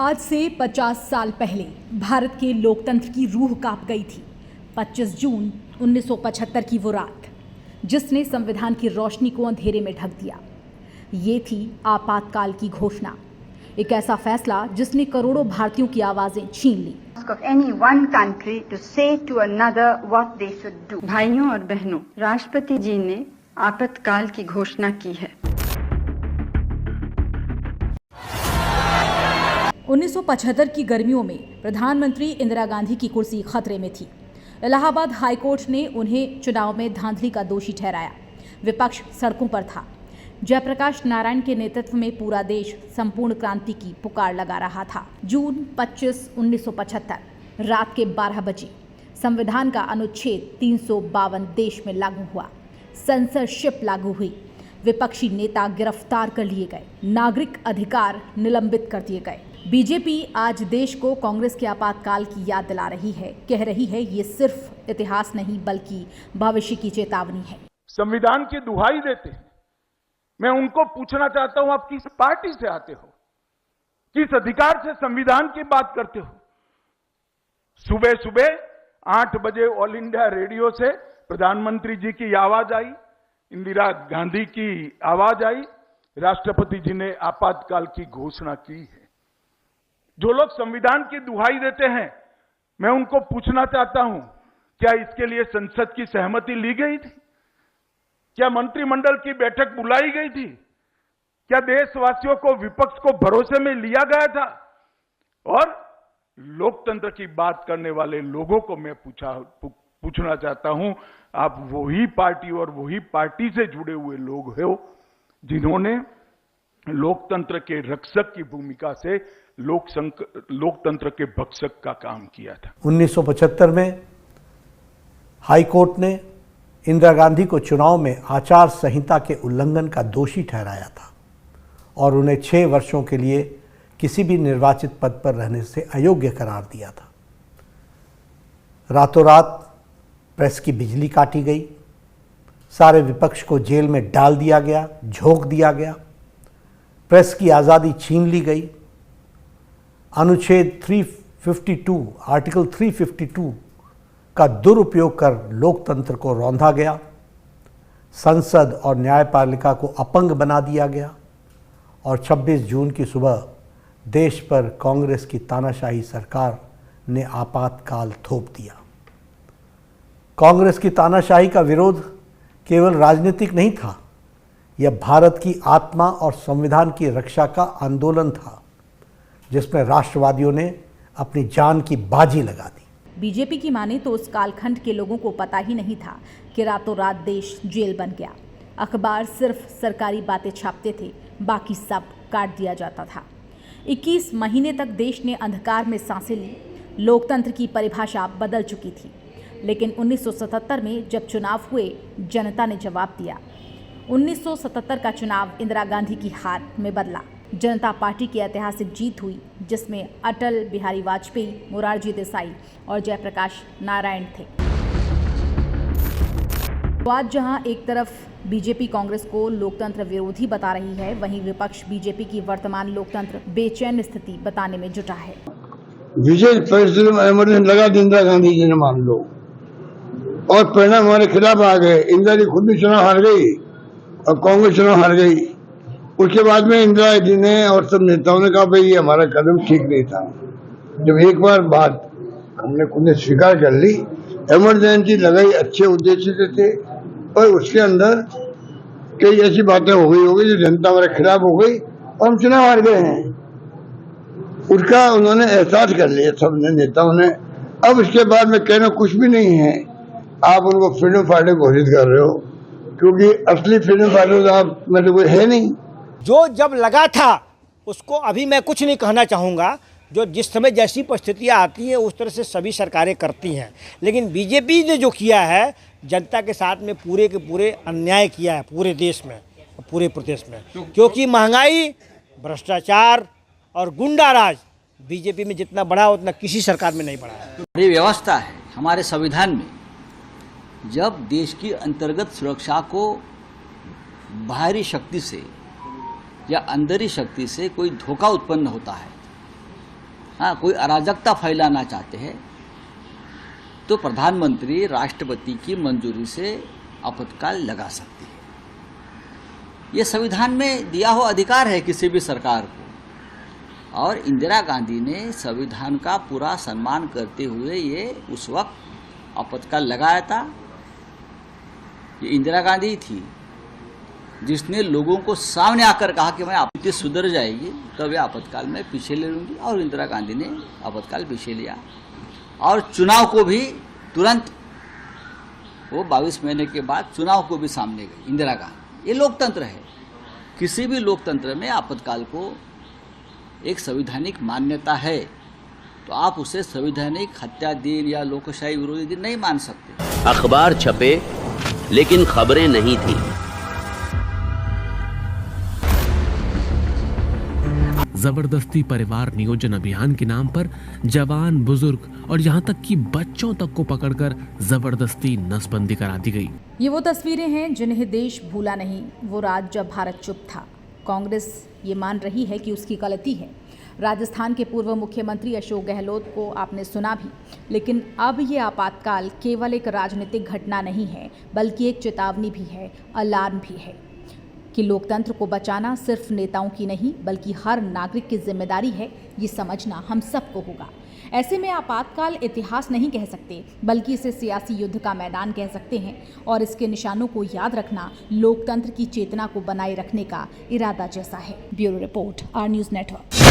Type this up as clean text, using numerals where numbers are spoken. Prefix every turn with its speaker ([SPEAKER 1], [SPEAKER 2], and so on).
[SPEAKER 1] आज से 50 साल पहले भारत के लोकतंत्र की रूह कांप गई थी। 25 जून 1975 की वो रात, जिसने संविधान की रोशनी को अंधेरे में ढक दिया। ये थी आपातकाल की घोषणा, एक ऐसा फैसला जिसने करोड़ों भारतीयों की आवाजें छीन ली।
[SPEAKER 2] Of any one country to say to another what they should do. भाइयों और बहनों, राष्ट्रपति जी ने आपातकाल की घोषणा की है।
[SPEAKER 1] 1975 की गर्मियों में प्रधानमंत्री इंदिरा गांधी की कुर्सी खतरे में थी। इलाहाबाद हाईकोर्ट ने उन्हें चुनाव में धांधली का दोषी ठहराया। विपक्ष सड़कों पर था। जयप्रकाश नारायण के नेतृत्व में पूरा देश संपूर्ण क्रांति की पुकार लगा रहा था। जून 25, 1975 रात के 12 बजे संविधान का अनुच्छेद 352 देश में लागू हुआ। सेंसरशिप लागू हुई। विपक्षी नेता गिरफ्तार कर लिए गए। नागरिक अधिकार निलंबित कर दिए गए। बीजेपी आज देश को कांग्रेस के आपातकाल की याद दिला रही है। कह रही है ये सिर्फ इतिहास नहीं बल्कि भविष्य की चेतावनी है।
[SPEAKER 3] संविधान की दुहाई देते हैं। मैं उनको पूछना चाहता हूं, आप किस पार्टी से आते हो, किस अधिकार से संविधान की बात करते हो? सुबह सुबह 8 बजे ऑल इंडिया रेडियो से प्रधानमंत्री जी की आवाज आई, इंदिरा गांधी की आवाज आई, राष्ट्रपति जी ने आपातकाल की घोषणा की है। जो लोग संविधान की दुहाई देते हैं, मैं उनको पूछना चाहता हूं, क्या इसके लिए संसद की सहमति ली गई थी? क्या मंत्रिमंडल की बैठक बुलाई गई थी? क्या देशवासियों को, विपक्ष को भरोसे में लिया गया था? और लोकतंत्र की बात करने वाले लोगों को मैं पूछना चाहता हूं, आप वही पार्टी और वही पार्टी से जुड़े हुए लोग हो जिन्होंने लोकतंत्र के रक्षक की भूमिका से लोकतंत्र के भक्षक का काम किया था।
[SPEAKER 4] 1975 में हाईकोर्ट ने इंदिरा गांधी को चुनाव में आचार संहिता के उल्लंघन का दोषी ठहराया था और उन्हें 6 वर्षों के लिए किसी भी निर्वाचित पद पर रहने से अयोग्य करार दिया था। रातों रात प्रेस की बिजली काटी गई। सारे विपक्ष को जेल में डाल दिया गया, झोंक दिया गया। प्रेस की आज़ादी छीन ली गई। अनुच्छेद 352, आर्टिकल 352 का दुरुपयोग कर लोकतंत्र को रौंदा गया। संसद और न्यायपालिका को अपंग बना दिया गया और 26 जून की सुबह देश पर कांग्रेस की तानाशाही सरकार ने आपातकाल थोप दिया। कांग्रेस की तानाशाही का विरोध केवल राजनीतिक नहीं था, यह भारत की आत्मा और संविधान की रक्षा का आंदोलन था, जिसमें राष्ट्रवादियों ने अपनी जान की बाजी लगा दी।
[SPEAKER 1] बीजेपी की माने तो उस कालखंड के लोगों को पता ही नहीं था कि रातों रात देश जेल बन गया। अखबार सिर्फ सरकारी बातें छापते थे, बाकी सब काट दिया जाता था। 21 महीने तक देश ने अंधकार में सांसें ली। लोकतंत्र की परिभाषा बदल चुकी थी। लेकिन 1977 में जब चुनाव हुए, जनता ने जवाब दिया। 1977 का चुनाव इंदिरा गांधी की हार में बदला। जनता पार्टी की ऐतिहासिक जीत हुई, जिसमें अटल बिहारी वाजपेयी, मोरारजी देसाई और जयप्रकाश नारायण थे। तो आज जहां एक तरफ बीजेपी कांग्रेस को लोकतंत्र विरोधी बता रही है, वहीं विपक्ष बीजेपी की वर्तमान लोकतंत्र बेचैन स्थिति बताने में जुटा है।
[SPEAKER 5] विजय फैसले में इमरजेंसी लगा दी इंदिरा गांधी जी ने, मान लो, और परिणाम हमारे खिलाफ आ गए। इंदिरा जी खुद भी चुनाव हार गई और कांग्रेस चुनाव हार गई। उसके बाद में इंदिरा जी ने और सब नेताओं ने कहा भाई ये हमारा कदम ठीक नहीं था। जब एक बार बात हमने खुद ने स्वीकार कर ली, इमरजेंसी लगाई अच्छे उद्देश्य से थे, पर उसके अंदर कई ऐसी बातें हो गई जो जनता हमारे खिलाफ हो गई और हम चुनाव हार गए हैं। उसका उन्होंने एहसास कर लिया सब नेताओं ने। अब इसके बाद में कहना कुछ भी नहीं है। आप उनको फ्रीडम फाइटर घोषित कर रहे हो, क्योंकि असली फ्रीडम फाइटर आप मतलब कोई है नहीं।
[SPEAKER 6] जो जब लगा था उसको अभी मैं कुछ नहीं कहना चाहूँगा। जो जिस समय जैसी परिस्थितियाँ आती हैं उस तरह से सभी सरकारें करती हैं, लेकिन बीजेपी ने जो किया है जनता के साथ में पूरे के पूरे अन्याय किया है, पूरे देश में, पूरे प्रदेश में। क्योंकि महंगाई, भ्रष्टाचार और गुंडाराज बीजेपी में जितना बढ़ा उतना किसी सरकार में नहीं बढ़ा है।
[SPEAKER 7] ये व्यवस्था है हमारे संविधान में, जब देश की अंतर्गत सुरक्षा को बाहरी शक्ति से या अंदरी शक्ति से कोई धोखा उत्पन्न होता है हाँ कोई अराजकता फैलाना चाहते हैं तो प्रधानमंत्री राष्ट्रपति की मंजूरी से आपातकाल लगा सकती है। ये संविधान में दिया हुआ अधिकार है किसी भी सरकार को, और इंदिरा गांधी ने संविधान का पूरा सम्मान करते हुए ये उस वक्त आपातकाल लगाया था। ये इंदिरा गांधी थी जिसने लोगों को सामने आकर कहा कि मैं आपत्ति सुधर जाएगी तब ये आपातकाल में पीछे ले लूँगी, और इंदिरा गांधी ने आपातकाल पीछे लिया और चुनाव को भी तुरंत वो 22 महीने के बाद चुनाव को भी सामने गई इंदिरा गांधी। ये लोकतंत्र है। किसी भी लोकतंत्र में आपातकाल को एक संवैधानिक मान्यता है तो आप उसे संवैधानिक हत्या दिन या लोकशाही विरोधी दिन नहीं मान सकते।
[SPEAKER 8] अखबार छपे लेकिन खबरें नहीं थी।
[SPEAKER 9] जबरदस्ती परिवार नियोजन अभियान के नाम पर जवान, बुजुर्ग और यहाँ तक कि बच्चों तक को पकड़कर जबरदस्ती नसबंदी करा दी गई।
[SPEAKER 1] ये वो तस्वीरें हैं जिन्हें देश भूला नहीं, वो रात जब भारत चुप था। कांग्रेस ये मान रही है कि उसकी गलती है। राजस्थान के पूर्व मुख्यमंत्री अशोक गहलोत को आपने सुना भी, लेकिन अब ये आपातकाल केवल एक राजनीतिक घटना नहीं है, बल्कि एक चेतावनी भी है, अलार्म भी है कि लोकतंत्र को बचाना सिर्फ नेताओं की नहीं बल्कि हर नागरिक की जिम्मेदारी है। ये समझना हम सबको होगा। ऐसे में आपातकाल इतिहास नहीं कह सकते, बल्कि इसे सियासी युद्ध का मैदान कह सकते हैं, और इसके निशानों को याद रखना लोकतंत्र की चेतना को बनाए रखने का इरादा जैसा है। Bureau report, R news network.